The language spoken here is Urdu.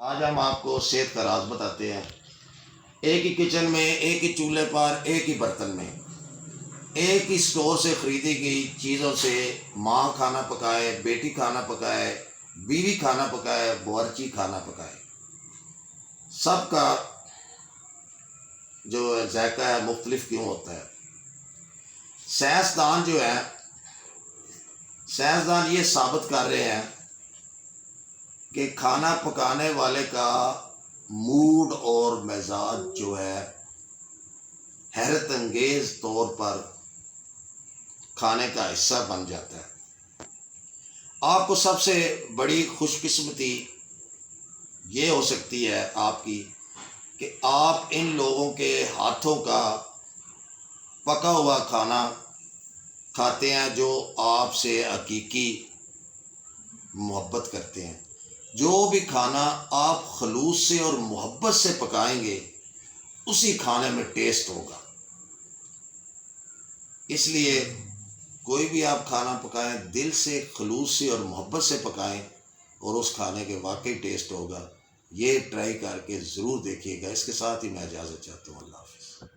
آج ہم آپ کو صحت کا راز بتاتے ہیں۔ ایک ہی کچن میں، ایک ہی چولہے پر، ایک ہی برتن میں، ایک ہی اسٹور سے خریدی گئی چیزوں سے ماں کھانا پکائے، بیٹی کھانا پکائے، بیوی کھانا پکائے، باورچی کھانا پکائے، سب کا جو ذائقہ ہے مختلف کیوں ہوتا ہے؟ سائنسدان جو ہے، سائنسدان یہ ثابت کر رہے ہیں کہ کھانا پکانے والے کا موڈ اور مزاج جو ہے حیرت انگیز طور پر کھانے کا حصہ بن جاتا ہے۔ آپ کو سب سے بڑی خوش قسمتی یہ ہو سکتی ہے آپ کی کہ آپ ان لوگوں کے ہاتھوں کا پکا ہوا کھانا کھاتے ہیں جو آپ سے حقیقی محبت کرتے ہیں۔ جو بھی کھانا آپ خلوص سے اور محبت سے پکائیں گے اسی کھانے میں ٹیسٹ ہوگا۔ اس لیے کوئی بھی آپ کھانا پکائیں دل سے، خلوص سے اور محبت سے پکائیں اور اس کھانے کے واقعی ٹیسٹ ہوگا۔ یہ ٹرائی کر کے ضرور دیکھیے گا۔ اس کے ساتھ ہی میں اجازت چاہتا ہوں۔ اللہ حافظ۔